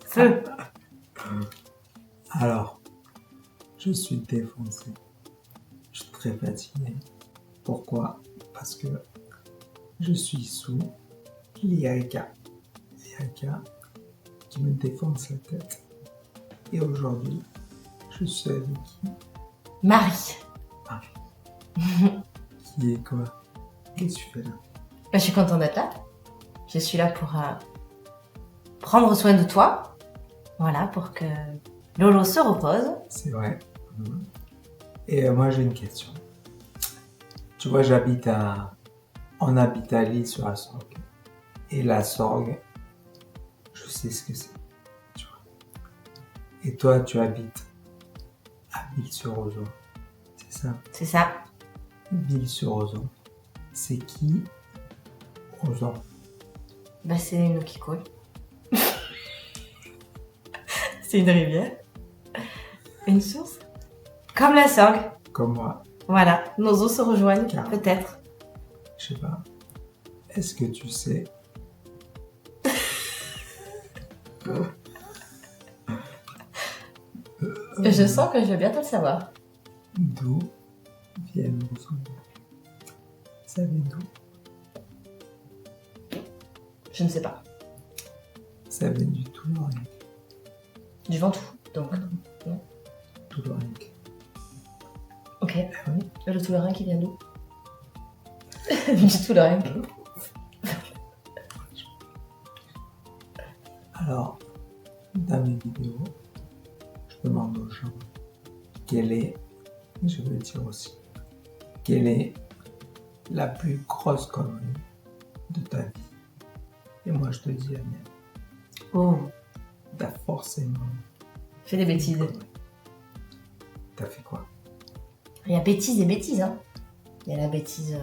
Feu. Alors, je suis défoncé. Je suis très fatigué. Pourquoi? Parce que je suis sous l'IRK. L'IRK qui me défonce la tête. Et aujourd'hui, je suis avec qui? Marie. Marie. Qui est quoi? Qu'est-ce que tu fais là? Je suis contente d'être là. Je suis là pour prendre soin de toi. Voilà, pour que Lolo se repose. C'est vrai. Et moi, j'ai une question. Tu vois, on habite à Lille sur la Sorgue. Et la Sorgue, je sais ce que c'est. Tu vois. Et toi, tu habites à Ville-sur-Ozon. C'est ça? C'est ça. Ville-sur-Ozon. C'est qui Ozon? Bah, c'est une eau qui coule. C'est une rivière. Une source. Comme la Sorgue. Comme moi. Voilà, nos eaux se rejoignent, Car- peut-être. Je sais pas. Est-ce que tu sais Je sens que je vais bientôt le savoir. d'où viennent vos souvenirs? Ça vient d'où? Je ne sais pas. Ça vient du Toulorenc. Du Ventoux, donc. Toulorenc. Ok. Ah oui. Le Toulourin qui vient d'où? Du Toulourin. Alors, dans mes vidéos, je demande aux gens quelle est, je veux le dire aussi, quelle est la plus grosse connerie de ta vie? Et moi, je te dis la mienne. Oh, T'as forcément fais des bêtises. T'as fait quoi? Il y a bêtises et bêtises, hein. Il y a la bêtise.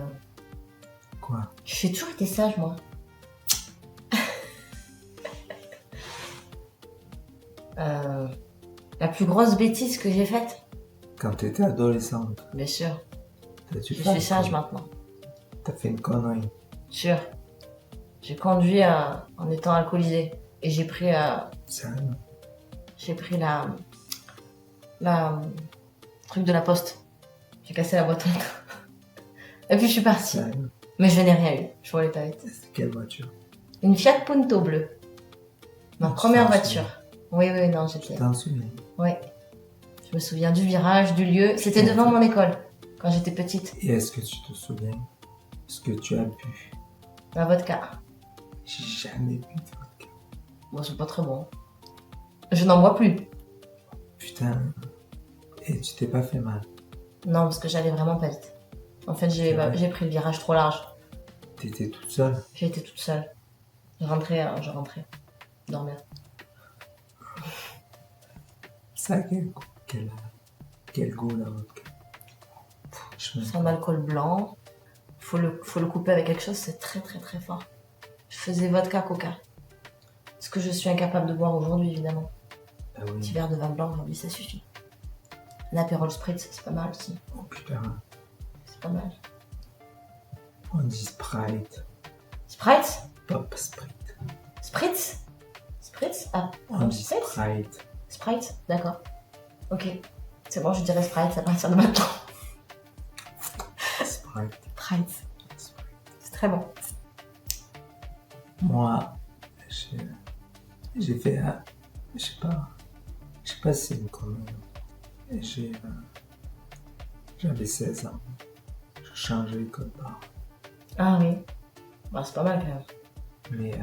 Quoi? J'ai toujours été sage, moi. La plus grosse bêtise que j'ai faite? Quand t'étais adolescente, Bien sûr. t'as-tu Je fait suis sage quoi? maintenant. T'as fait une connerie. Sûr. J'ai conduit en étant alcoolisé. Et j'ai pris Sérieux? la truc de la poste. J'ai cassé la boîte aux lettres. Et puis je suis partie. Sérieux? Mais je n'ai rien eu. Je roulais pas vite. C'était quelle voiture? Une Fiat Punto bleue. Ma Tu première t'en voiture. Oui, non, Tu j'étais. t'en souviens? Ouais. Je me souviens du virage, du lieu. C'était devant mon école, quand j'étais petite. Et est-ce que tu te souviens ce que tu as bu? La vodka. J'ai jamais bu de vodka. Bon, c'est pas très bon. Je n'en bois plus. Putain. Et tu t'es pas fait mal? Non, parce que j'allais vraiment pas vite. En fait, C'est vrai. j'ai pris le virage trop large. T'étais toute seule? J'ai été toute seule. Je rentrais. Dormir. Ça a quel goût la vodka? Je me C'est un alcool blanc. Faut le couper avec quelque chose, c'est très très très fort. Je faisais vodka, coca. Ce que je suis incapable de boire aujourd'hui, évidemment. Ah Un petit oui. verre de vin blanc, aujourd'hui, ça suffit. Un apérol spritz, c'est pas mal aussi. Oh putain. C'est pas mal. On dit Sprite. Sprite? Pop Sprite. Spritz? Spritz? Ah, On dit Spritz? Sprite. Sprite? D'accord. Ok. C'est bon, je dirais Sprite à partir de maintenant. Sprite. Sprite. Sprite. C'est très bon. Moi, j'ai fait un... Je sais pas si c'est une connerie. J'avais 16 ans. Je changeais le code barre. Ah oui. Bah, c'est pas mal quand même. Mais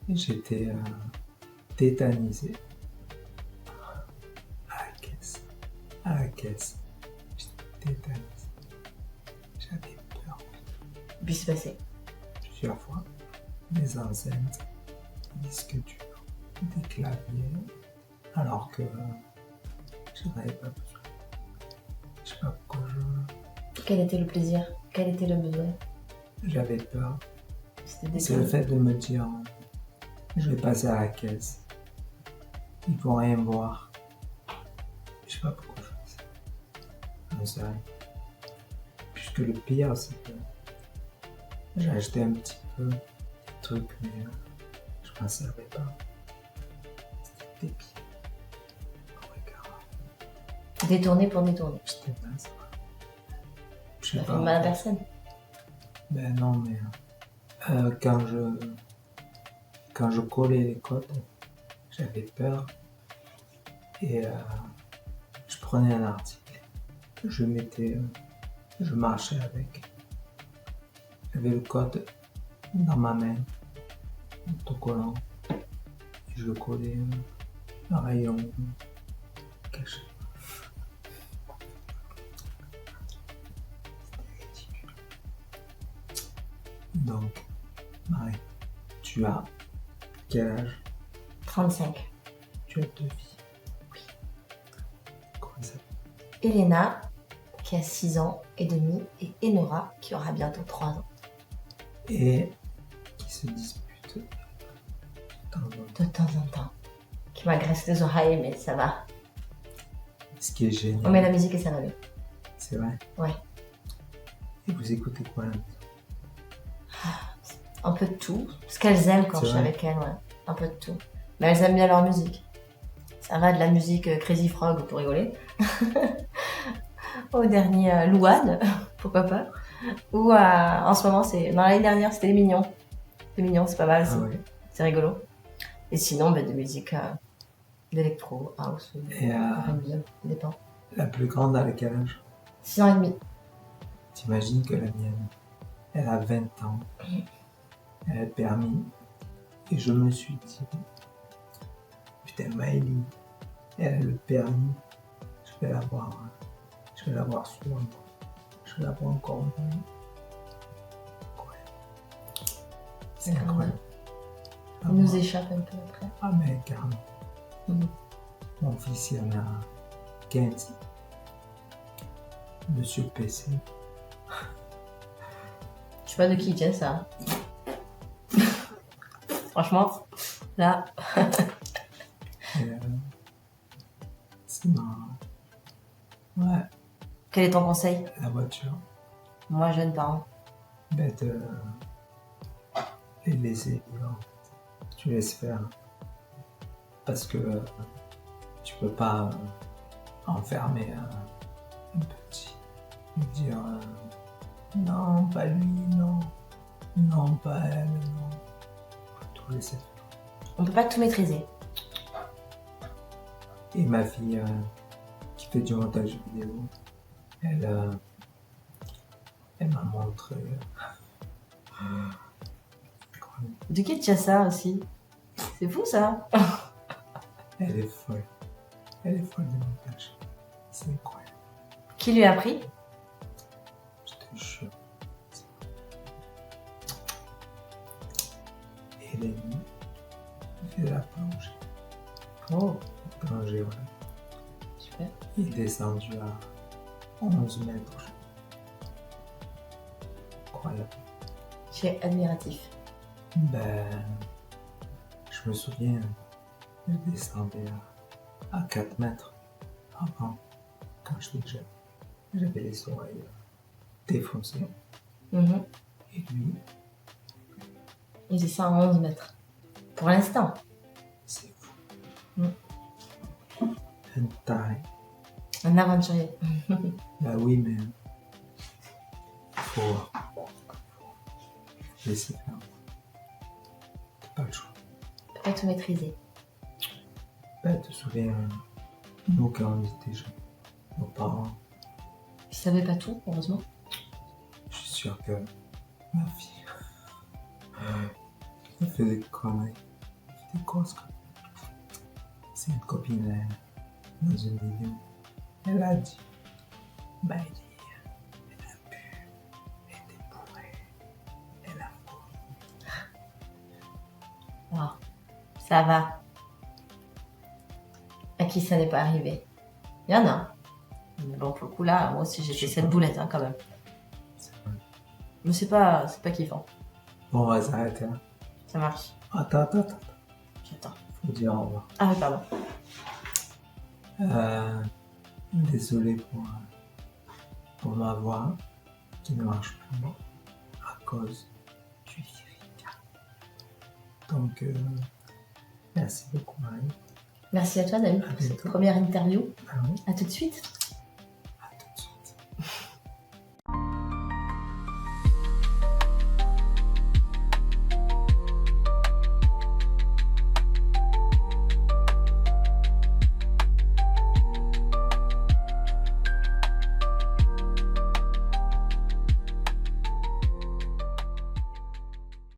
j'étais tétanisé. À la caisse. J'étais tétanisé. J'avais peur Puis c'est passé. plusieurs fois. Des enceintes, des disques durs, des claviers, alors que je n'avais pas besoin. Je sais pas pourquoi Quel était le plaisir? Quel était le besoin? j'avais peur. C'était C'est le fait de me dire, je vais passer à la caisse. Ils vont rien voir. Je sais pas pourquoi je fais ça. Mais c'est vrai. Puisque le pire, c'est que j'ai acheté un petit peu de trucs, mais je m'en servais pas. tes pieds. Regarde. Détourner pour détourner. Je t'ai pas, ça va. Je Ça sais fait pas. mal à personne. Ben non, mais quand je collais les côtes, j'avais peur et je prenais un article, je marchais avec. J'avais le code dans ma main, autocollant, et je le collais un rayon caché. C'était ridicule. Donc, Marie, tu as quel âge? 35. Tu as 2 vies. Oui. Comment ça s'appelle? Elena, qui a 6 ans et demi, et Enora, qui aura bientôt 3 ans. Et qui se disputent de temps en temps. De temps en temps. Qui m'agresse les oreilles, mais ça va. Ce qui est génial. On met la musique et ça va mieux. C'est vrai? Ouais. Et vous écoutez quoi là? Un peu de tout. Ce qu'elles aiment quand C'est je suis vrai. avec elles, ouais. Un peu de tout. Mais elles aiment bien leur musique. Ça va de la musique Crazy Frog pour rigoler. Au dernier Louane, pourquoi pas. Ou en ce moment, dans l'année dernière, c'était Les Mignons. Les Mignons, c'est pas mal, Ah ouais. c'est rigolo. Et sinon, de musique d'électro, house, Et R&B, ça dépend. la plus grande à quel âge? 6 ans et demi. T'imagines que la mienne, elle a 20 ans, elle a le permis, et je me suis dit, putain, Maëlie, elle a le permis, je vais la voir souvent, je vais la voir encore aujourd'hui. Incroyable. C'est incroyable. Ah, Il nous moi. échappe un peu après. Ah mais carrément. Mhm. Mon fils, il en a 15. Monsieur PC. Je sais pas de qui tient ça. Franchement, là, Et, c'est marrant. Ouais, quel est ton conseil? la voiture. Moi, jeune parent. Ben de les laisser vivre. Tu laisses faire. Parce que tu peux pas enfermer un petit. Lui dire non, pas lui, non. Non, pas elle, non. Faut tout laisser faire. On peut pas tout maîtriser. Et ma fille qui fait du montage vidéo, elle m'a montré. De qui tient ça aussi? C'est fou ça. Elle est folle. Elle est folle du montage. C'est incroyable. Qui lui a appris? Je te jure. Et la nuit, il fait de la plongée. Oh, Plongée, ouais. super. Il est descendu à 11 mètres. Incroyable. Tu es admiratif. Ben, je me souviens, je descendais à 4 mètres avant, quand j'étais jeune. J'avais les oreilles défoncées. Mhm. Et lui, Il descend à 11 mètres. Pour l'instant. c'est fou. Mm. Un taré. Un aventurier. Bah oui, mais faut laisser faire. T'as pas le choix. Tu peux pas tout maîtriser. Bah, te souviens, nous quand on était jeunes, nos parents, Je savais pas tout, heureusement. je suis sûr que ma fille, elle fait des conneries, elle fait des grosses conneries. C'est une copine, elle, dans une vidéo, elle a dit, bah elle a bu, elle était bourrée, elle a Ah, ça va. À qui ça n'est pas arrivé? Il y en a. Mais bon, pour le coup, là, moi aussi, j'ai fait Je sais cette pas. boulette, hein, quand même. C'est vrai. Mais c'est pas kiffant. Bon, on va s'arrêter là. Ça marche. Attends, J'attends. faut dire au revoir. Ah oui, pardon. Désolé pour ma voix qui ne marche plus à cause du lyrique. Donc, merci beaucoup Marie. Merci à toi, David, À pour cette bientôt. première interview. Ah oui. À tout de suite.